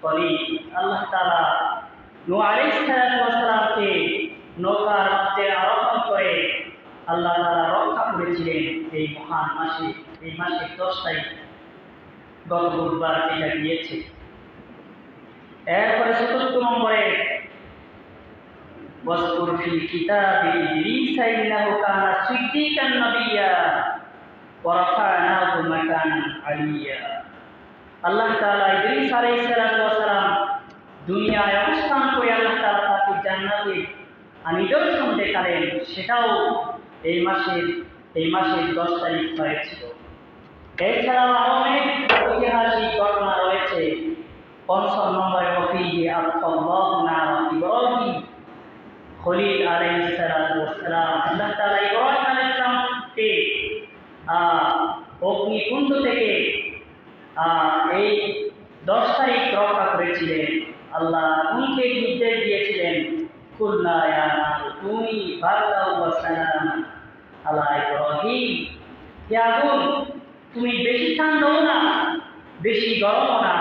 করিম। আল্লাহ তাআলা নূহ আলাইহিস সালামকে নৌকার মধ্যে আরোহণ করে আল্লাহ তাআলা রক্ষা করেছিলেন এই মহান মাসে, এই মাসের 10 তারিখ গত বুধবার যেটা গিয়েছে। এরপরে ৭৪ নম্বরে ওয়াজকুর ফিল কিতাবি ইদ্রিস ইন্নাহু কানা সিদ্দীকান নাবিয়্যা ওয়া রাফা'নাহু মাকানান আলিয়্যা। আল্লাহ তাআলা ইদ্রিস আলাইহিস সালাম দুনিয়ায় অবস্থান করে আল্লাহ তাআলা তাকে জান্নাতে নিদর্শন দেখালেন, সেটাও এই মাসের 10 তারিখ হয়েছিল। এছাড়াও আরো অনেক ঐতিহাসিক ঘটনা রয়েছে। ৫০ নম্বরে ওয়াফিহি আল্লাহু নারা ইব্রাহিম খলিল আলাইহিস সালাম। আল্লাহ তাআলা ইব্রাহিম আলাইহিস সালামকে অগ্নিকুণ্ড থেকে এই 10 তারিখ রক্ষা করেছিলেন। আল্লাহ উনকে নির্দেশ দিয়েছিলেন, কুল্লা ইয়া নারু কুনি বারদাও ওয়া সালামান আলা ইব্রাহিম। হে আগুন, তুমি বেশি ঠান্ডাও না বেশি গরমও না,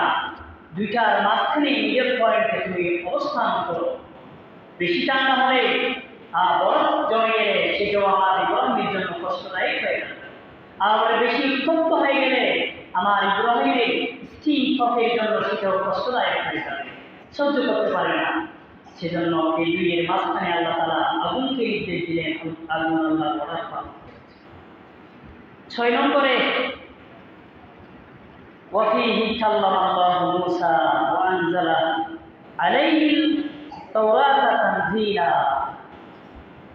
দুইটার মাঝখানে মিডল পয়েন্টে তুমি অবস্থান করো। বেশি ঠান্ডা হলে বরফ জমে গেলে সেটাও আমার ইব্রাহিমের জন্য কষ্টদায়ক হয়ে যাবে, আর বেশি উত্তপ্ত হয়ে গেলে আমার ইব্রাহিমের স্ত্রী ত্বকের জন্য সেটাও কষ্টদায়ক হয়ে যাবে, সহ্য করতে পারে না। সেজন্য এই দুইয়ের মাঝখানে আল্লাহ তাআলা আগুনকে নির্দেশ দিলেন, আগুন আল্লাহ অর্ডার পালন করেছে। ৬ নম্বরে ওয়াফিহি কাল্লামাল্লাহু মূসা ওয়া আনজালা আলাইহিল তাওরাতা তানজিলা।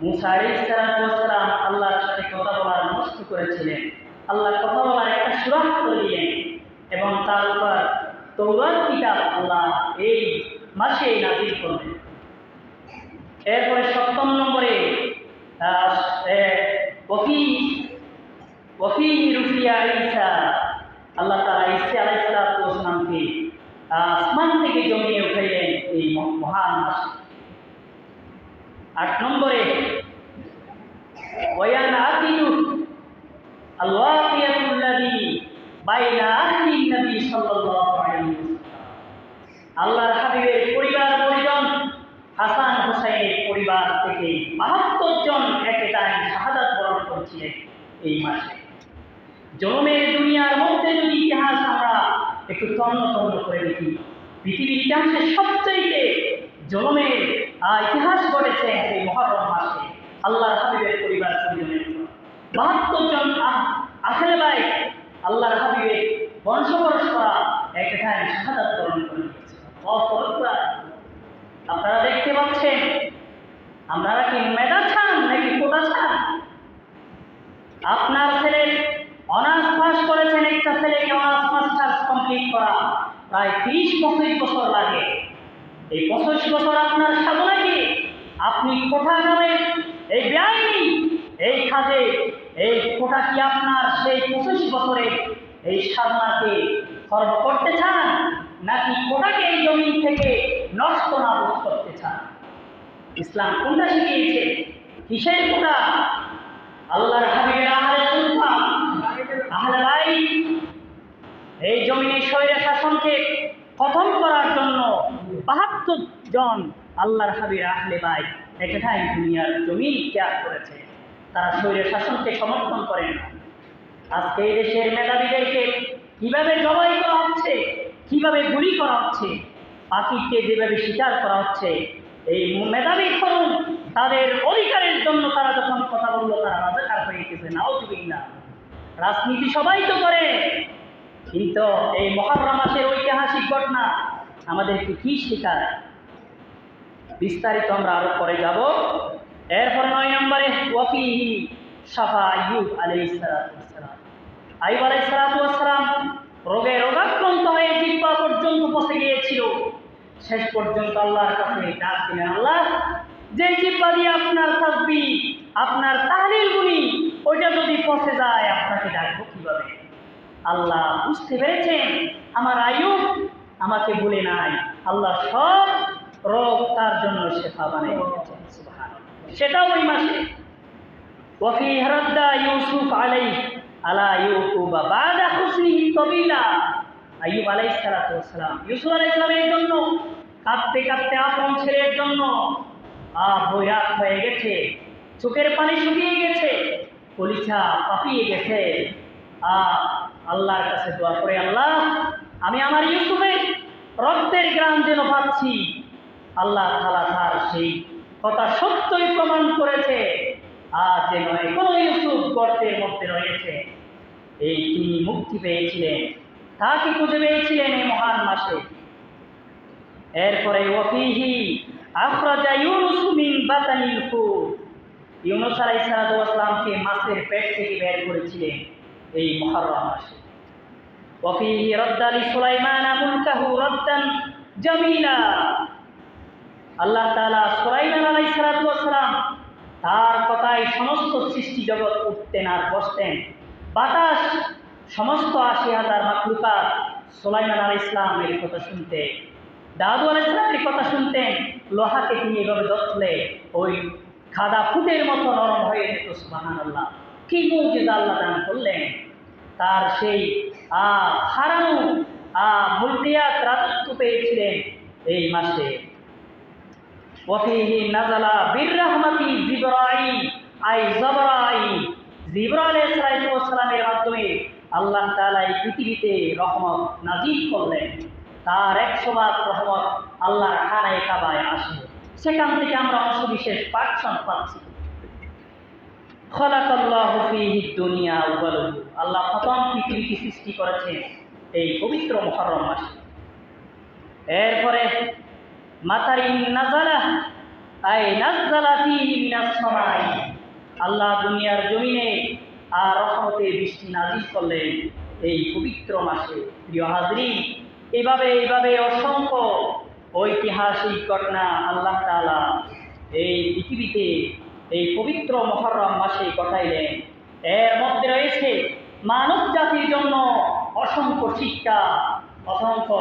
মূসা আলাইহিস সালাম আল্লাহর সাথে কথা বলার মনস্থ করেছিলেন। আল্লাহ কথা বলার একটা সুরাহ করে দিলেন এবং তার উপর তৌরাত কিতাব আল্লাহ এই মাসে নাযিল করলেন। এরপরে ৭ম নম্বরে ওয়াফিহি রুফিয়া ঈসা। আল্লাহ তাআলা ঈসা আলাইহিস সালামকে আসমান থেকে জমিয়ে উঠাইলেন এই মহান মাসে। ৮ নম্বরে ওয়ায়ানাতিলু আল-ওয়াকিয়াতুল্লাযী বাইনা আহলি নবী সাল্লাল্লাহু আলাইহি ওয়াসাল্লাম। আল্লাহর হাবিবের পরিবার-পরিজন হাসান হুসাইনের পরিবার থেকে ৭২ জন একে টাইম শাহাদাত বরণ করেছিলেন এই মাসে। জনমের দুনিয়ার মধ্যে যদি ইতিহাস আমরা একটু তন্ন করে দেখি, পৃথিবীর ইতিহাসে সবচেয়ে জনমের ইতিহাস ঘটেছে এই মুহররম মাসে আল্লাহর হাবিবের পরিবার পরিজনের। ৭২ জন আহলে বাইত আল্লাহর হাবিবের বংশ পরম্পরা একটা টাইম শাহাদাত বরণ করে নিয়েছে। আপনারা দেখতে পাচ্ছেন, আপনারা কি মেধা চান নাকি কোটা চান? আপনার ছেলে অনার্স পাস করেছেন, একটা ছেলেকে অনার্স মাস্টার্স কমপ্লিট করা প্রায় ৩০-৩৫ বছর লাগে। এই ২৫ বছর আপনার সাধনা কি? আপনি কোঠা যাবেন এই বেআইনি এই কাজে, এই কোঠা কি আপনার সেই ২৫ বছরের এই সাধনাকে খর্ব করতে চান, নাকি কোটাকে এই জমিন থেকে নষ্ট নাবুদ করতে চান? ইসলাম কোনটা শিখিয়েছে? কিসের কোটা? আল্লাহর হাবিবের আহলে সুন্নাহ আহলে বাইত এই জমিনে স্বৈর শাসনকে খতম করার জন্য ৭২ জন আল্লাহর হাবিবের আহলে বাইত একটাই দুনিয়ার জমিন ত্যাগ করেছে। তারা স্বৈর শাসনকে সমর্থন করেন না। আজকে এই দেশের মেধাবীদেরকে কিভাবে জবাই করা হচ্ছে, কিভাবে গুলি করা হচ্ছে, পাখিকে যেভাবে শিকার করা হচ্ছে, এই মেধাবী তরুণ তাদের অধিকারের জন্য তারা যখন কথা বললো তারা রাজাকার হয়ে গেছে। নাউযুবিল্লাহ। রাজনীতি সবাই তো করে, কিন্তু এই মুহররম মাসের ঐতিহাসিক ঘটনা আমাদেরকে কি শেখায়? বিস্তারিত আমরা আরো পরে যাব। এরপর ৯ নম্বরে ওয়াফিহি শাফা আইয়ুব আলাইহিস সালাম। আইয়ুব আলাইহিস সালাম রোগে রোগাক্রান্ত হয়ে জিহ্বা পর্যন্ত পচে গিয়েছিল। শেষ পর্যন্ত আল্লাহর কাছে ডাক দিলেন, আল্লাহ, যে জিহ্বা দিয়ে আপনার তাসবিহ আপনার তাহলিল গুনি ওইটা যদি পচে যায় আপনাকে ডাকবো কিভাবে? আল্লাহ বুঝতে পেরেছেন আমার আইয়ুব আমাকে ভুলে নাই। আল্লাহ সব রোগ তার জন্য শেফা বানিয়ে দিয়েছেন। সুবহানাল্লাহ। সেটাও ওই মাসে। ওয়াফি হারাদ্দা ইউসুফ আলাইহি আলা ইউকুবা বাদা হুসনিহি তবিলা। আইয়ুব আলাইহিস সালাম ইউসুফ আলাইহিস সালামের জন্য কাঁদতে কাঁদতে আপন ছেলের জন্য বৈরাগ হয়ে গেছে, চোখের পানি শুকিয়ে গেছে, কলিজা পাপিয়ে গেছে। আল্লাহর কাছে দোয়া করে, আল্লাহ আমি আমার ইউসুফের রক্তের গ্রাম যেন পাচ্ছি। আল্লাহ তাআলা তার সেই কথা সত্যই প্রমাণ করেছে। যে নয় কোন ইউসুফ গর্তের মধ্যে রয়েছে, এই তিনি মুক্তি পেয়েছিলেন, তাকে খুঁজে পেয়েছিলেন এই মহান মাসে। এরপরে ওয়াফিহি আখরাজা ইউনুস মিন বাতানিল হুত, ইউনুস আলাইহিস সালামকে মাছের পেট থেকে বের করেছিলেন এই মুহররম মাসে। ওয়াফিহি রাদ্দা লিসুলাইমান মুলকাহু রাদ্দান জামিলা, আল্লাহ তাআলা সুলাইমান আলাইহিস সালাম তার কথায় সমস্ত সৃষ্টি জগৎ উঠতেন আর বসতেন। বাতাস সমস্ত ৮০,০০০ মাখলুকাত সুলাইমান আলাইহিস সালামের কথা শুনতে, দাউদ আলাইহিস সালামের কথা শুনতেন। লোহাকে তিনি এভাবে ধরলে ওই খাদা ফুটের মতো নরম হয়ে যেত। সুবহানাল্লাহ, কি মুজিজা আল্লাহ দান করলেন। তার সেই হারানো মুলকিয়াত রাজত্ব পেয়েছিলেন এই মাসে। ওয়াফিহি নাযালা বিররাহমাতি জিবরাইল জিবরাইল আলাইহিস সালামের মাধ্যমে আল্লাহ তাআলা এই পৃথিবীতে রহমত নাযিল করলেন। তার ১০০ রহমত আল্লাহর খানায়ে কাবায় আসে, সেখান থেকে আমরা অংশবিশেষ পাঠশন পাচ্ছি। খলাকাল্লাহু ফীহি দুনিয়া ওয়ালহু, আল্লাহ প্রথম পৃথিবীকে সৃষ্টি করেছেন এই পবিত্র মুহররম মাসে। এরপরে মাতারিন নাযালা নাযালা ফীহি মিনাস সামাই, আল্লাহ দুনিয়ার জমিনে রহমতের বৃষ্টি নাযিল করলেন এই পবিত্র মাসে। প্রিয় হাজরিন, এইভাবে অসংখ্য ঐতিহাসিক ঘটনা আল্লাহ তাআলা এই পৃথিবীতে এই পবিত্র মুহররম মাসে ঘটাইলেন। এর মধ্যে রয়েছে মানব জাতির জন্য অসংখ্য শিক্ষা, অসংখ্য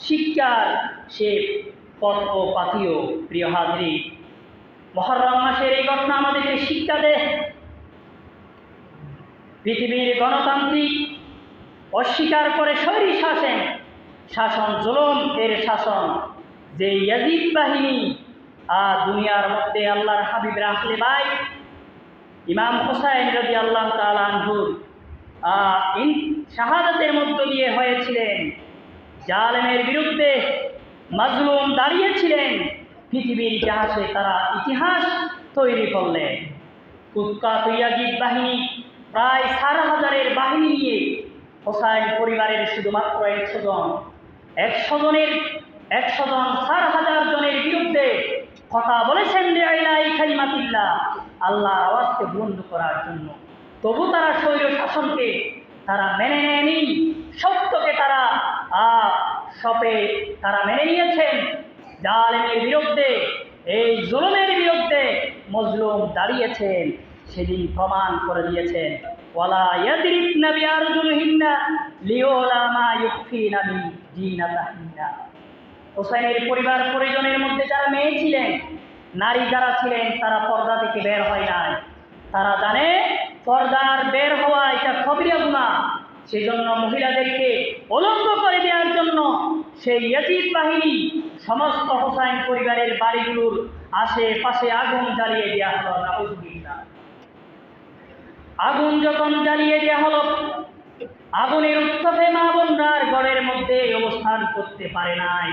শিক্ষার সে পথ ও পাথিও। প্রিয় হাজরিন, মুহররম মাসের এই ঘটনা আমাদেরকে শিক্ষা দেয় পৃথিবীর গণতান্ত্রিক অস্বীকার করে শৈরী শাসন জুলুম এর শাসন যে ইয়াজিদ বাহিনী দুনিয়ার মধ্যে আল্লাহর হাবিবের আহলে বাইত ইমাম হুসাইন রাদিয়াল্লাহু তাআলা আনহুর শাহাদাতের মধ্য দিয়ে হয়েছিলেন। জালেমের বিরুদ্ধে মাজলুম দাঁড়িয়েছিলেন। পৃথিবীর ইতিহাসে তারা ইতিহাস তৈরি করলেন। কুখ্যাত ইয়াজিদ বাহিনী প্রায় ৪,০০০-এর বাহিনী নিয়ে হুসাইন পরিবারের শুধুমাত্র ১০০ জন ৪,০০০ জনের বিরুদ্ধে কথা বলেছেন লিআইলাই কালিমাতিল্লাহ, আল্লাহর আওয়াজকে বুলন্দ করার জন্য। তবু তারা স্বৈর শাসনকে তারা মেনে নেয়নি, সত্যকে তারা তারা মেনে নিয়েছেন। জালেমের বিরুদ্ধে, এই জুলুমের বিরুদ্ধে মজলুম দাঁড়িয়েছেন, সেদিন প্রমাণ করে দিয়েছেন। ওয়ালা ইয়াদরিবনা বিআরজুলিহিন্না লিউলা মা ইউখফিনা মিন জিনাতাহিন্না। হুসাইনের পরিবার পরিজনের মধ্যে যারা মেয়ে ছিলেন, নারী যারা ছিলেন, তারা পর্দা থেকে বের হয় নাই। তারা জানে পর্দার বের হওয়া এটা কবিরা গুনাহ। সেজন্য মহিলাদেরকে উলঙ্গ করে দেওয়ার জন্য সেই ইয়াজিদ বাহিনী সমস্ত হুসাইন পরিবারের বাড়িগুলোর আশেপাশে আগুন জ্বালিয়ে দেওয়া হলো। নাউযুবিল্লাহ। আগুন যখন জ্বালিয়ে দেওয়া হলো, আগুনের উত্তাপে মা বোনরার ঘরের মধ্যে অবস্থান করতে পারে নাই,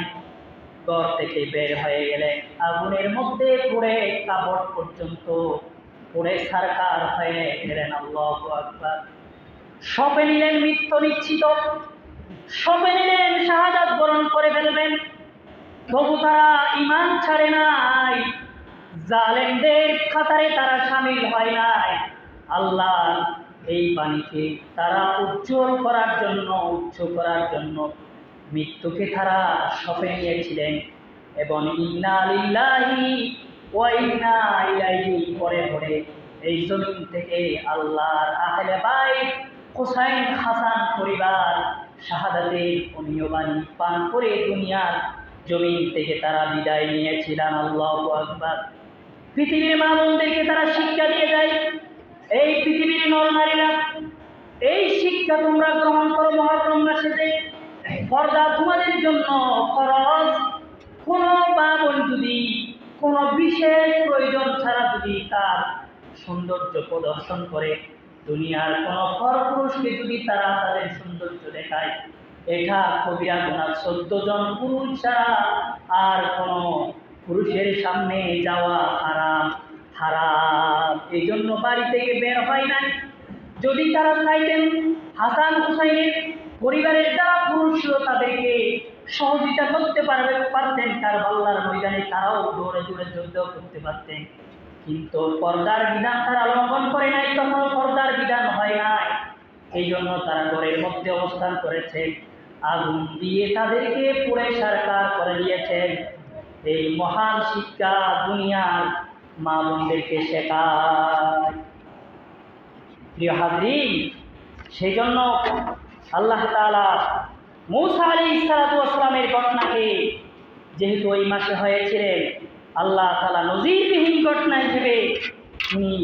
ঘর থেকে বের হয়ে গেলেন। আগুনের মধ্যে পুড়ে কাপড় পর্যন্ত পুড়ে ছারখার হয়ে গেলেন। আল্লাহু আকবার। সপে নিলেন মৃত্যু নিশ্চিত, সপে নিলেন শাহাদাত বরণ করে ফেলবেন। তবু তারা ঈমান ছাড়ে নাই, জালেমদের কাতারে তারা শামিল হয় নাই। আল্লাহ এই বাণীকে তারা উজ্জ্বল করার জন্য, উচ্চ করার জন্য মৃত্যুকে তারা সপে নিয়েছিলেন। এবং ইন্না লিল্লাহি ওয়া ইন্না ইলাইহি পরে পরে এই জমিন থেকে আল্লাহর আহলে বাইত হুসাইন হাসান পরিবার শাহাদাতের অমীয় বাণী পান করে দুনিয়ার জমিন থেকে তারা বিদায় নিয়েছিলেন। আল্লাহু আকবার। পৃথিবীর মা বোনদেরকে তারা শিক্ষা দিয়ে যায়, এই পৃথিবীর নর নারীরা এই শিক্ষা তোমরা গ্রহণ করো মুহররম মাসে যে পর্দা তোমাদের জন্য ফরজ। কোনো বাবন যদি কোনো বিশেষ প্রয়োজন ছাড়া যদি তার সৌন্দর্য প্রদর্শন করে, দুনিয়ার কোনো পরপুরুষকে যদি তারা তাদের সৌন্দর্য দেখায়, এটা কবিরা গুনাহ। 14 জন পুরুষ ছাড়া আর কোনো পুরুষের সামনে যাওয়া হারাম, হারাম। এই জন্য বাড়ি থেকে বের হয় নাই। যদি তারা চাইতেন হাসান হুসাইনের পরিবারের যারা পুরুষ ছিল তাদেরকে সহযোগিতা করতে পারতেন, কারবালার ময়দানে তারাও দৌড়ে দৌড়ে যুদ্ধ করতে পারতেন, কিন্তু পর্দার বিধান তারা লঙ্ঘন করে নাই, তখন পর্দার বিধান হয় নাই। এই জন্য তারা ঘরের মধ্যে অবস্থান করেছে, আগুন দিয়ে তাদেরকে পুড়ে সারকার করে দিয়েছেন। এই মহান শিক্ষা দুনিয়ার মা বোনদেরকে শেখায়। প্রিয় হাজরিন, সেই জন্য আল্লাহ তাআলা মূসা আলাইহিস সালাতু ওয়াস সালামের ঘটনাকে যেহেতু ওই মাসে হয়েছিলেন, আল্লাহ তাআলা নজিরবিহীন ঘটনা হিসেবে তিনি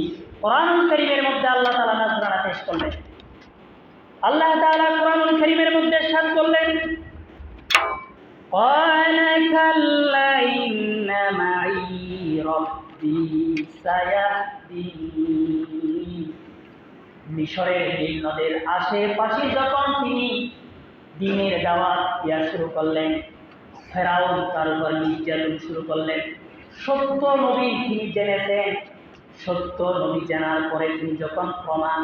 কোরআনুল কারীমের মধ্যে আল্লাহ তাআলা নাজরানা পেশ করলেন। আল্লাহ তাআলা কোরআনুল কারীমের মধ্যে ইরশাদ করলেন, قال كلا إن معي ربي سيهدين। মিশরের নীল নদের আশেপাশে যখন তিনি দ্বীনের দাওয়াত দেওয়া শুরু করলেন, ফেরাউন তার উপর নির্যাতন শুরু করলেন। সত্য নবী তিনি জেনেছেন, সত্য নবী জানার পরে তিনি যখন প্রমাণ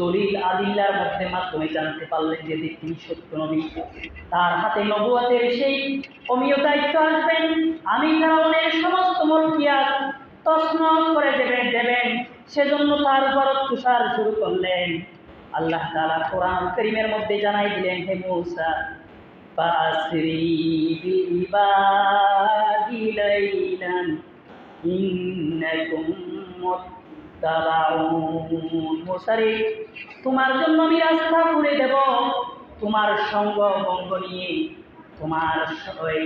দলিল আদিল্লার মাধ্যমে জানতে পারলেন যে তিনি সত্য নবী, তার হাতে নবুয়তের সেই অমীয় দায়িত্ব আসবেন। আমি ফেরাউনের সমস্ত মুলকিয়াত তছনছ করে দেবেন, সেজন্য তার উপর তুষার শুরু করলেন। আল্লাহ তাআলা কোরআন কারীমের মধ্যে জানাই দিলেন, হে মূসা ফাসরি বিইবাদি লাইলান ইন্নাকুম মুত্তাবাউন। মূসা রে, তোমার জন্য আমি রাস্তা করে দেব, তোমার সঙ্গ ভঙ্গ নিয়ে, তোমার ওই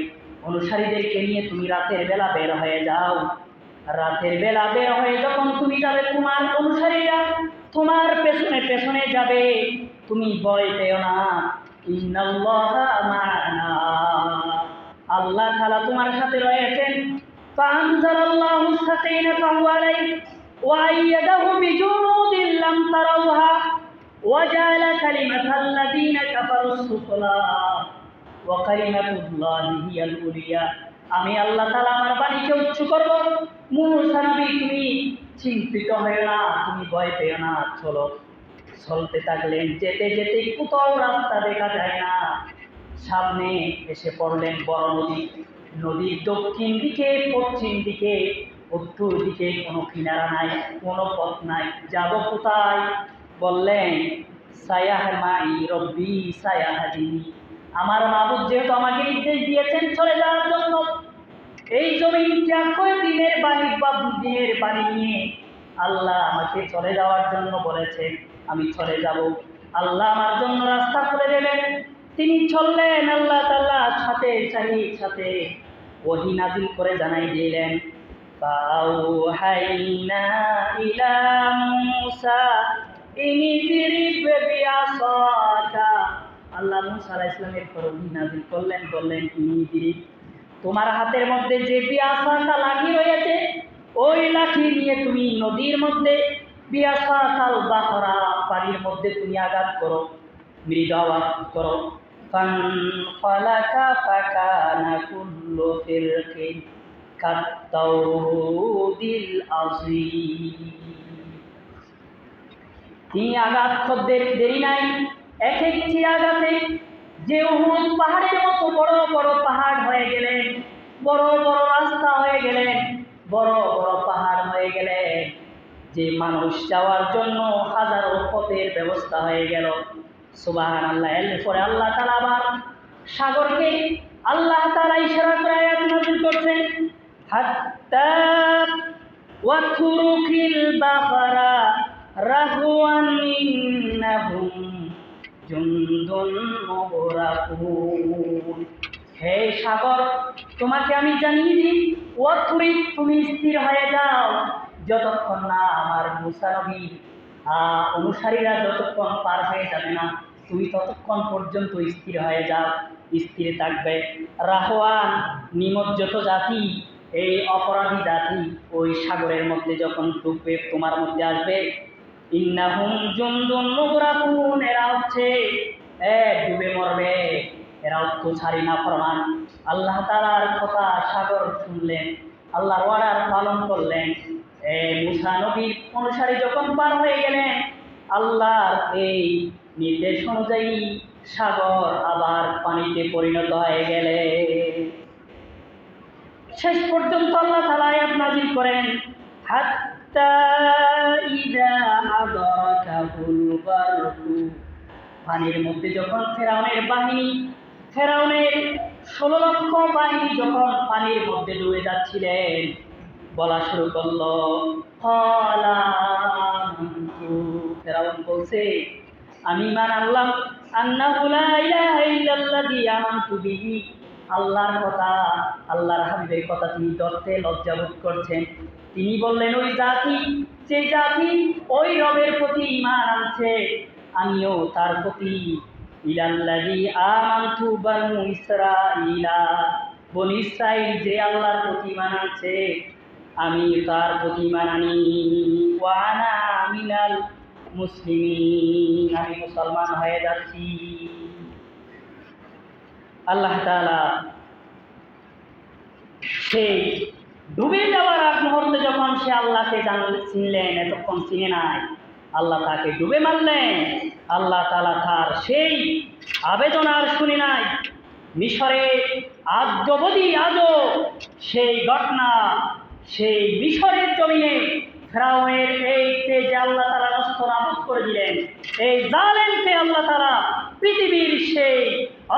অনুসারীদেরকে নিয়ে তুমি রাতের বেলা বের হয়ে যাও। রাতের বেলা বের হয়ে যখন তুমি যাবে, তোমার অনুসারীরা তোমার পেছনে পেছনে যাবে, তুমি ভয় পেও না। ইন্নাল্লাহা মা'ানা, আল্লাহ তাআলা তোমার সাথে রয়েছেন। ফাআনজালাল্লাহু সাকিনাতাহু আলাইহি ওয়া আইয়াদাহু বিজুনুদিন লাম তারাউহা ওয়া জাআলা কালিমাতাল্লাযীনা কাফারুস সুফলা ওয়া কালিমাতুল্লাহি হিয়াল উলিয়া। আমি আল্লাহ তাআলা আমার বাণীকে উচ্চ করব। মূসা নবী, তুমি চিন্তিত হয়ো না, তুমি ভয় পেও না, চলো। চলতে থাকলেন, যেতে যেতে কোথাও রাস্তা দেখা যায় না। সামনে এসে পড়লেন বড় নদী। নদীর দক্ষিণ দিকে, পশ্চিম দিকে, উত্তর দিকে কোনো কিনারা নাই, কোনো পথ নাই, যাব কোথায়? বললেন, সায়াহমাই রব্বি সায়াহদিনী, আমার মাবুদ যেহেতু আমাকে নির্দেশ দিয়েছেন চলে যাওয়ার জন্য, এই জমিন ত্যাগ করে দিনের বাণী নিয়ে আল্লাহ আমাকে চলে যাওয়ার জন্য বলেছেন, আমি চলে যাব। আল্লাহ আমার জন্য রাস্তা করে দেবেন। তিনি চললেন, আল্লাহ তাআলা সাথে ওহী নাযিল করে জানাই দিলেন, ফাআউহাইনা ইলা মূসা ইনিযরিব বিআসাকা। আল্লাহ মূসা আলাইহিস সালামের উপর ওহী নাযিল করলেন, বললেন, ইনিযরিব, তোমার হাতের মধ্যে যে বিআসাটা লাঠি রয়েছে, ওই লাঠি নিয়ে তুমি নদীর মধ্যে বিআসাকাল বাহরা, পানির মধ্যে তুমি আঘাত করো, মৃদু আওয়াজ করো। ফানফালাকা ফাকানা কুল্লু ফিরকিন কাত্তাউদিল আযীম। তিনি আঘাত করতে দেরি নাই, এক একটি আঘাতে যে উহুদ পাহাড়ের মতো বড় বড় পাহাড় হয়ে গেলেন, বড় বড় রাস্তা হয়ে গেলেন, বড় বড় পাহাড় হয়ে গেলেন, যে মানুষ যাওয়ার জন্য হাজারো পথের ব্যবস্থা হয়ে গেল। সুবহানাল্লাহ। এরপরে আল্লাহ তাআলা আবার সাগরকে আল্লাহ তাআলা ইশারা করে আয়াত নাযিল করছেন, হাত্তা ওয়াতুরুকিল বাহরা রাহওয়ান ইন্নাহুম জুনদুন মুগরাকুন। হে সাগর, তোমাকে আমি জানিয়ে দিই, ওয়াতুরিক, তুমি স্থির হয়ে যাও, যতক্ষণ না আমার মূসা নবী অনুসারীরা যতক্ষণ পার হয়ে যাবে না, তুমি ততক্ষণ পর্যন্ত স্থির হয়ে যাও, স্থির থাকবে। রাহওয়ান নিমজ্জিত জাতি, এই অপরাধী জাতি ওই সাগরের মধ্যে যখন ডুববে, তোমার মধ্যে আসবে, ইন্নাহুম জুনদুন মুগরাকুন, এরা হচ্ছে ডুবে মরবে, এরা অত্যাচারী নাফরমান। আল্লাহ তাআলার কথা সাগর শুনলেন, আল্লাহর ওয়ার্ডার পালন করলেন। মুসা নবীর অনুসারী যখন পার হয়ে গেলেন, আল্লাহর এই নির্দেশ অনুযায়ী সাগর আবার পানিতে পরিণত হয়ে গেলে শেষ পর্যন্ত আল্লাহ তাআলা আয়াত নাযিল করেন, হাত্তা ইযা আদরাকাহুল বারকু, পানির মধ্যে যখন ফেরাউনের 16 লক্ষ বাহিনী যখন পানির মধ্যে ডুবে যাচ্ছিলেন, বলা শুরু করলো, ফেরাউন বলছে, আমি ঈমান আনলাম, আন্নাহু লা ইলাহা ইল্লাল্লাযী আমানতু বিহি, আল্লাহর কথা, আল্লাহর হাবিবের কথা তিনি ধরতে লজ্জাবোধ করছেন। তিনি বললেন, ওই জাতি, যে জাতি ওই রবের প্রতি ঈমান আনছে, আমিও তার প্রতি, ইলাল্লাযী আমানতু বানু ইসরাঈলা, বনী ইসরাঈল যে আল্লাহর প্রতি ঈমান আনছে, আমি তার প্রতি ঈমান আনি, ওয়া আনা মিনাল মুসলিমিন, আমি মুসলমান হয়ে যাচ্ছি। আল্লাহ তাআলা সেই ডুবে যাওয়ার আগ মুহূর্তে যখন সে আল্লাহকে চিনলেন, এতক্ষণ চিনে নাই, আল্লাহ তাকে ডুবে মারলেন। আল্লাহ তাআলা তার সেই আবেদন আর শুনে নাই। মিশরে আদ্যবধি আজও সেই ঘটনা, সেই মিশরের জমিনে ফেরাউনের এই তেজে আল্লাহ তাআলা নস্তনাবুদ করে দিলেন। এই জালেমকে আল্লাহ তাআলা পৃথিবীর সেই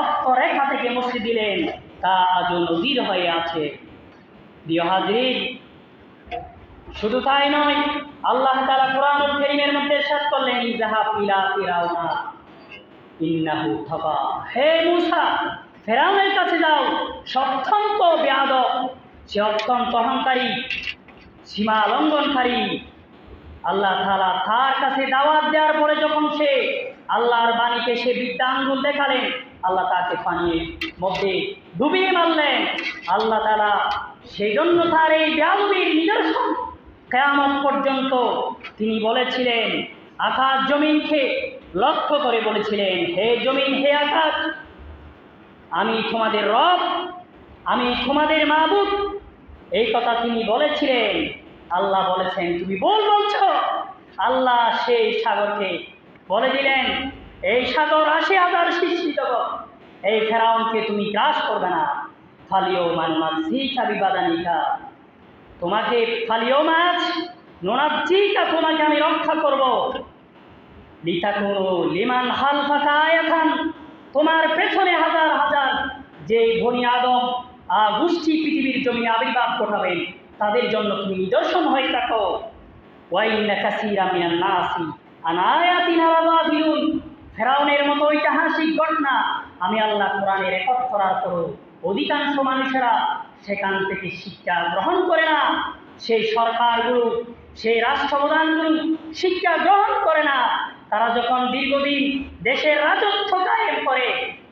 অক্ষরেখা থেকে মুছে দিলেন, তা আজও নজির হয়ে আছে। প্রিয় হাজরিন, শুধু তাই নয়, আল্লাহ তাআলা কোরআনুল কারীমের মধ্যে ইরশাদ করলেন, ইযহাব ইলা ফিরাউনা ইন্নাহু তাগা, হে মূসা, ফেরাউনের কাছে যাও, সে অত্যন্ত বেয়াদব, সে অত্যন্ত অহংকারী, সীমা লঙ্ঘনকারী। আল্লাহ তাআলা তার কাছে দাওয়াত দেওয়ার পরে যখন সে আল্লাহর বাণীকে সে বিদ্যা আঙ্গুল দেখালেন, আল্লাহ তাকে পানির মধ্যে ডুবিয়ে মারলেন। আল্লাহ তাআলা সেই জন্য তার এই বেয়াদবির নিদর্শন কিয়ামত পর্যন্ত তিনি বলেছিলেন, আকাশ জমিনকে লক্ষ্য করে বলেছিলেন, হে জমিন, হে আকাশ, আমি তোমাদের রব, আমি তোমাদের মাবুদ, এই কথা তিনি বলেছিলেন। আল্লাহ বলেছেন, তুমি বলছ। আল্লাহ সেই সাগরকে বলে দিলেন, এই সাগর 80,000 সৃষ্টি জগৎ, এই ফেরাউনকে তুমি গ্রাস করবে না। ফালিও মানমাজ শিখা বিবাদানিকা, তোমাকে ফালিও মাছ নোনাজিকা, তোমাকে আমি রক্ষা করব। লিতাকুনু লিমান খালফাকা আয়াতান, তোমার পেছনে হাজার হাজার যে বনি আদম গোষ্ঠী পৃথিবীর জমিনে আবির্ভাব ঘটাবেন, তাদের জন্য তুমি নিদর্শন হয়ে থাকো। ওয়া ইন্না কাসীরাম মিনান নাসি আন আয়াতিনা লাগাফিলুন, ফেরাউনের মতো ঐতিহাসিক ঘটনা আমি আল্লাহ কোরআনে রেকর্ড করার পরও অধিকাংশ মানুষেরা সেখান থেকে শিক্ষা গ্রহণ করে না। সেই সরকারগুলো, সেই রাষ্ট্রপ্রধানগুলো শিক্ষা গ্রহণ করে না। তারা যখন দীর্ঘদিন দেশের রাজত্ব কায়েম করে,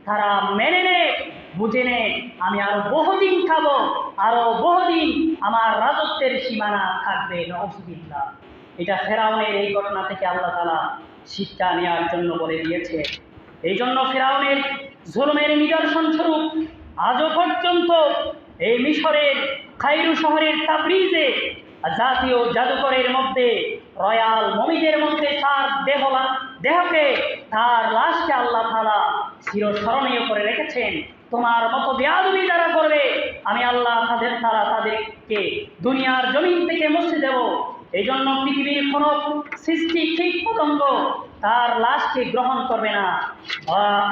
তারা মেনে নেয়, বুঝে নেয়, আমি আরো বহুদিন খাবো, আরো বহুদিন আমার রাজত্বের সীমানা থাকবে। নাউযুবিল্লাহ। এটা ফেরাউনের এই ঘটনা থেকে আল্লাহ তাআলা শিক্ষা নেওয়ার জন্য বলে দিয়েছে। এই জন্য ফেরাউনের জুলুমের নিদর্শন স্বরূপ আজও পর্যন্ত এই মিশরের কায়রো শহরের তাবরিজে জাতীয় জাদুঘরের মধ্যে, রয়্যাল মমিদের মধ্যে তার দেহকে, তার লাশকে আল্লাহ তাআলা চিরস্মরণীয় করে রেখেছেন। তোমার মতো বেয়াদবি যারা করবে, আমি আল্লাহ তাদেরকে দুনিয়ার জমিন থেকে মুছে দেব। এই জন্য পৃথিবীর কোন সৃষ্টি কীট পতঙ্গ তার লাশকে গ্রহণ করবে না।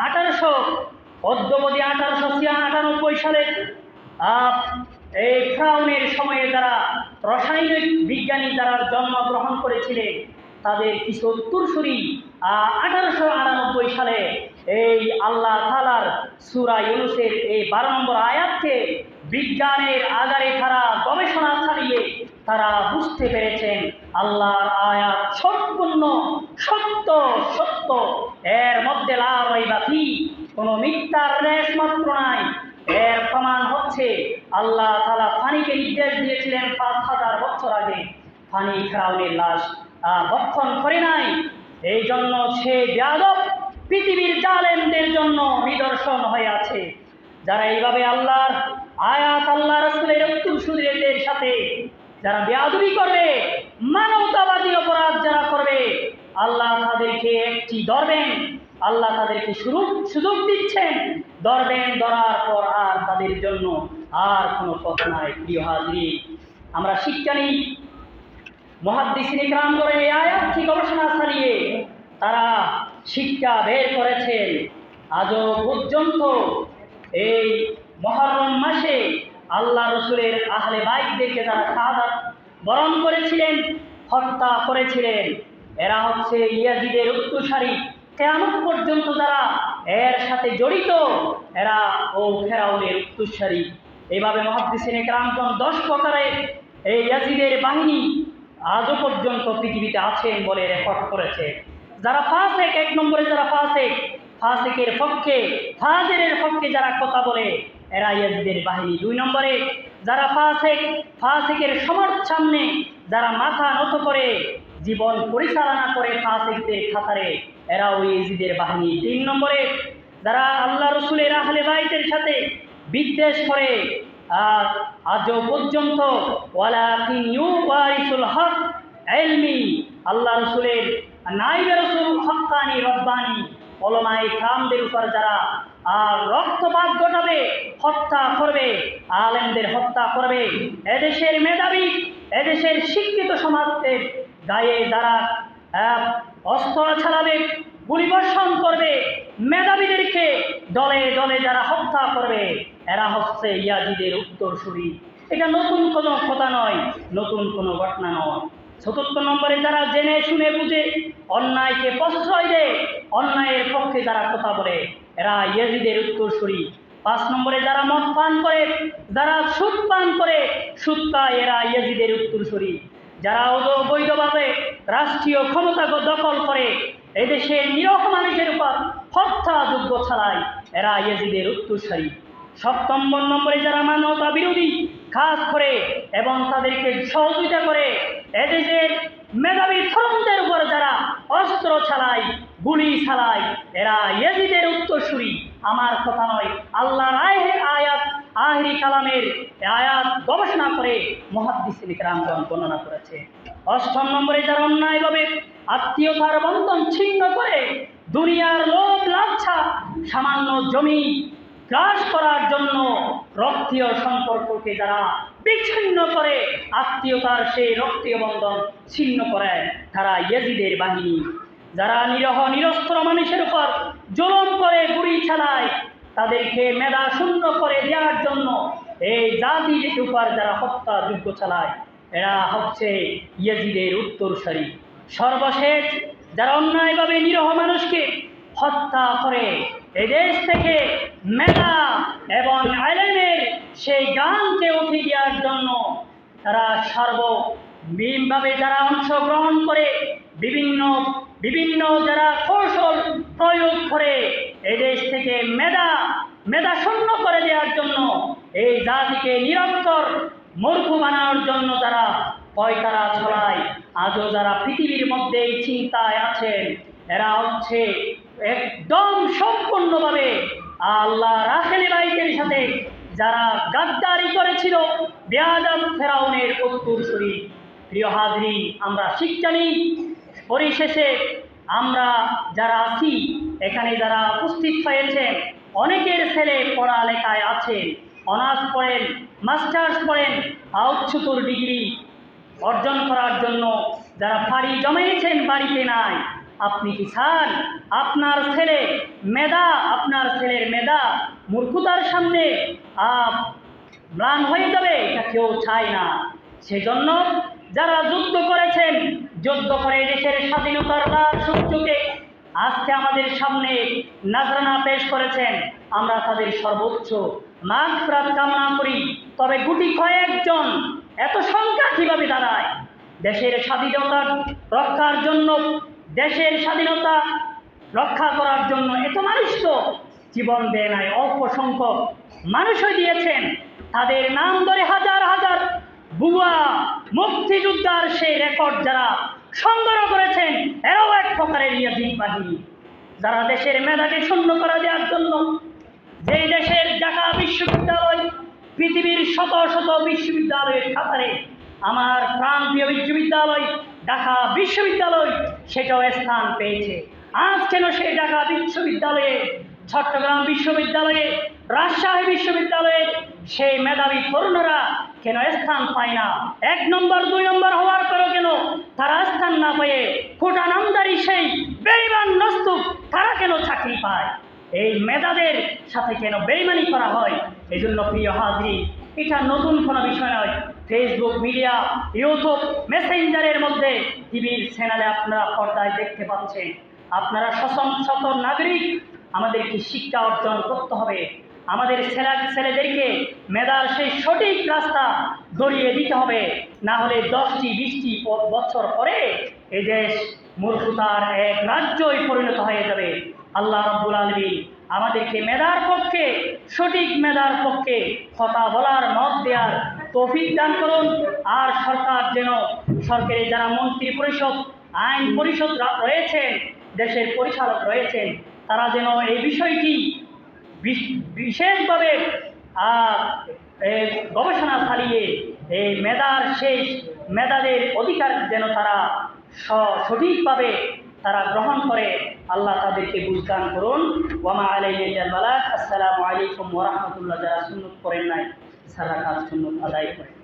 1898 সালে এই ফেরাউনের সময়ে যারা রাসায়নিক বিজ্ঞানী যারা জন্মগ্রহণ করেছিলেন, তাদের কিছু উত্তরসূরি 1898 সালে এই আল্লাহ তাআলার সূরা ইউনূসের এই 12 নম্বর আয়াতকে বিজ্ঞানের আগারে তারা গবেষণা চালিয়ে তারা বুঝতে পেরেছেন আল্লাহর আয়াত সম্পূর্ণ সত্য সত্য, এর মধ্যে লা রাইবা ফি, কোনো মিথ্যার রেশ মাত্র নাই। এর প্রমাণ হচ্ছে আল্লাহ তাআলা পানিকে নির্দেশ দিয়েছিলেন ৫,০০০ বছর আগে, পানি ফেরাউনের লাশ ভক্ষণ করে নাই। এই জন্য সে বেয়াদব পৃথিবীর জালেমদের জন্য নিদর্শন হয়ে আছে। যারা এইভাবে আল্লাহর আয়াত, আল্লাহ রাসূলের উত্তরসূরিদের সাথে যারা বেয়াদবি করবে, মানবতাবাদী অপরাধ যারা করবে, আল্লাহ তাদেরকে একটি ধরবেন, আল্লাহ তাদেরকে সুযোগ দিচ্ছেন, ধরবেন, ধরার পর আর তাদের জন্য আর কোনো পথ নাই। প্রিয় হাজরিন, আমরা শিক্ষা নিই, মুহাদ্দিসিন ইকরাম করে এই আয়াতটি গবেষণা চালিয়ে তারা শিক্ষা বের করেছেন। আজও পর্যন্ত এই মুহররম মাসে আল্লাহ রসুলের আহলে বাইতদেরকে যারা শাহাদাত বরণ করেছিলেন, হত্যা করেছিলেন, এরা হচ্ছে ইয়াজিদের উত্তরসূরি। কিয়ামত পর্যন্ত যারা এর সাথে জড়িত, এরা ও ফেরাউনের উত্তরসূরি। এইভাবে মুহাদ্দিসিন ইকরামগণ ১০ প্রকারের এই ইয়াজিদের বাহিনী আজও পর্যন্ত পৃথিবীতে আছেন বলে রেকর্ড করেছে। যারা ফাসেক, ১ নম্বরে যারা ফাসেক, ফাসেকের পক্ষে, ফাজেরের পক্ষে যারা কথা বলে, এরা ইয়াজিদের বাহিনী। ২ নম্বরে যারা ফাসেক, ফাসেকের সামনে যারা মাথা নত করে জীবন পরিচালনা করে ফাসেকদের খাতারে, এরা ওই ইয়াজিদের বাহিনী। ৩ নম্বরে যারা আল্লাহ রসুলের আহলে বাইতের সাথে বিদ্বেষ করে, আর আজও পর্যন্ত ওয়ালাকিন ইউওয়ারিসুল হক ইলমি, আল্লাহ রসুলের নাইবে রসুল হক্কানি রব্বানি ওলামায়ে কিরামদের উপর যারা রক্তপাত ঘটাবে, হত্যা করবে, আলেমদের হত্যা করবে, এদেশের মেধাবী, এদেশের শিক্ষিত সমাজের গায়ে যারা অস্ত্র চালাবে, গুলিবর্ষণ করবে, মেধাবীদেরকে দলে দলে যারা হত্যা করবে, এরা হচ্ছে ইয়াজিদের উত্তরসূরি। এটা নতুন কোনো কথা নয়, নতুন কোনো ঘটনা নয়। ৪র্থ নম্বরে যারা জেনে শুনে বুঝে অন্যায়কে প্রশ্রয় দেয়, অন্যায়ের পক্ষে যারা কথা বলে, এরা ইয়াজিদের উত্তরসূরি। ৫ নম্বরে যারা মদ পান করে, যারা সুদ পান করে, সুদ পায়, এরা ইয়াজিদের উত্তরসূরি। যারা অবৈধভাবে রাষ্ট্রীয় ক্ষমতা দখল করে এদেশের নিরহ মানুষের উপর হত্যাযজ্ঞ চালায়, এরা ইয়াজিদের উত্তরসূরি। ৭ম নম্বরে যারা মানবতা বিরোধী কাজ করে এবং তাদেরকে সহযোগিতা করে, এদেশের মেধাবী তরুণদের উপর যারা অস্ত্র চালায়, গুলি চালায়, এরা ইয়াজিদের উত্তরসূরি। আমার কথা নয়, আল্লাহর আয়াত, আখিরি কালামের আয়াত গবেষণা করে মুহাদ্দিসিন ইকরামগণ বর্ণনা করেছে। ৮ম নম্বরে যারা অন্যায়ভাবে আত্মীয়তার বন্ধন ছিন্ন করে, দুনিয়ার লোভ লালসা, সামান্য জমি গ্রাস করার জন্য রক্তীয় সম্পর্ককে যারা বিচ্ছিন্ন করে, আত্মীয়তার সেই রক্তীয় বন্ধন ছিন্ন করে, তারা ইয়াজিদের বাহিনী। যারা নিরহ নিরস্ত্র মানুষের উপর জুলুম করে, গুলি চালায়, তাদেরকে মেধা শূন্য করে দেওয়ার জন্য এই জাতির উপর যারা হত্যাযজ্ঞ চালায়, এরা হচ্ছে ইয়াজিদের উত্তরসূরি। সর্বশেষ যারা অন্যায়ভাবে নিরহ মানুষকে হত্যা করে, এদেশ থেকে মেধা এবং আলেমের সেই গানকে উঠিয়ে দেওয়ার জন্য তারা সার্বভৌমভাবে যারা অংশগ্রহণ করে, বিভিন্ন যারা কৌশল প্রয়োগ করে, এদেশ থেকে মেধা শূন্য করে দেওয়ার জন্য, এই জাতিকে নিরন্তর মূর্খ বানানোর জন্য যারা পয়তারা ছড়ায়, আজও যারা পৃথিবীর মধ্যে এই চিন্তায় আছেন, এরা হচ্ছে একদম সম্পূর্ণভাবে আল্লাহর আহলে বাইতের সাথে যারা গাদ্দারি করেছিল, বেয়াদব ফেরাউনের উত্তরসূরি। প্রিয় হাজরিন, আমরা শিক্ষা নিই। পরিশেষে আমরা যারা আছি এখানে, যারা উপস্থিত হয়েছেন, অনেকের ছেলে পড়ালেখায় আছেন, অনার্স পড়েন, মাস্টার্স পড়েন, উচ্চতর ডিগ্রি অর্জন করার জন্য যারা ফাড়ি জমিয়েছেন, বাড়িতে নাই। আপনি কি চান আপনার ছেলের মেধা মূর্খতার সামনে ম্লান হয়ে যাবে? এটা কেউ চায় না। সেজন্য যারা যুদ্ধ করেছেন, যুদ্ধ করে দেশের স্বাধীনতার সূর্যকে আজকে আমাদের সামনে নাজরানা পেশ করেছেন, আমরা তাদের সর্বোচ্চ মাগফিরাত কামনা করি। তবে গুটি কয়েকজন এত সংখ্যা কিভাবে দাঁড়ায়? দেশের স্বাধীনতা রক্ষার জন্য, দেশের স্বাধীনতা রক্ষা করার জন্য এত মানুষ তো জীবন দেয় নাই, অল্প সংখ্যক মানুষই দিয়েছেন। তাদের নাম ধরে হাজার হাজার বুয়া মুক্তিযোদ্ধার সেই রেকর্ড যারা সংগ্রহ করেছেন, এরাও এক প্রকারের ইয়াজিদ বাহিনী, যারা দেশের মেধাকে শূন্য করে দেওয়ার জন্য, যেই দেশের ঢাকা বিশ্ববিদ্যালয় পৃথিবীর শত শত বিশ্ববিদ্যালয়ের কাতারে আমার প্রাণপ্রিয় বিশ্ববিদ্যালয় ঢাকা বিশ্ববিদ্যালয় সেটাও স্থান পেয়েছে। আজ কেন সেই ঢাকা বিশ্ববিদ্যালয়ে, চট্টগ্রাম বিশ্ববিদ্যালয়ে, রাজশাহী বিশ্ববিদ্যালয়ে সেই মেধাবী তরুণরা কেন স্থান পায় না? 1 নম্বর 2 নম্বর হওয়ার পরেও কেন তারা স্থান না পেয়ে কোটা নামদারি সেই বেঈমান নস্তুক তারা কেন চাকরি পায়? এই মেধাদের সাথে কেন বেইমানি করা হয়? এই জন্য প্রিয় হাজরিন, এটা নতুন কোনো বিষয় নয়। ফেসবুক মিডিয়া, ইউটিউব, মেসেঞ্জারের মধ্যে, টিভির চ্যানেলে আপনারা পর্দায় দেখতে পাচ্ছেন। আপনারা সচেতন নাগরিক, আমাদেরকে শিক্ষা অর্জন করতে হবে। আমাদের ছেলেদেরকে মেধার সেই সঠিক রাস্তা ধরিয়ে দিতে হবে। না হলে 10টি 20টি বছর পরে এই দেশ মূর্খতার এক রাজ্যই পরিণত হয়ে যাবে। আল্লাহ রাব্বুল আলামিন আমাদেরকে মেধার পক্ষে, সঠিক মেধার পক্ষে কথা বলার, মত দেওয়ার তৌফিক দান করুন। আর সরকার যেন, সরকারি যারা মন্ত্রী পরিষদ, আইন পরিষদ রয়েছেন, দেশের পরিচালক রয়েছেন, তারা যেন এই বিষয়টি বিশেষভাবে গবেষণা চালিয়ে এই মেধাদের অধিকার যেন তারা সঠিকভাবে তারা গ্রহণ করে। আল্লাহ তাদেরকে বুঝদান করুন। ওয়ামা আলাইনা ইল্লাল বালাগ। আসসালামু আলাইকুম ওয়া রাহমাতুল্লাহ। যারা সুন্নত করেন নাই, সারা কাজ সুন্নত আদায় করেন।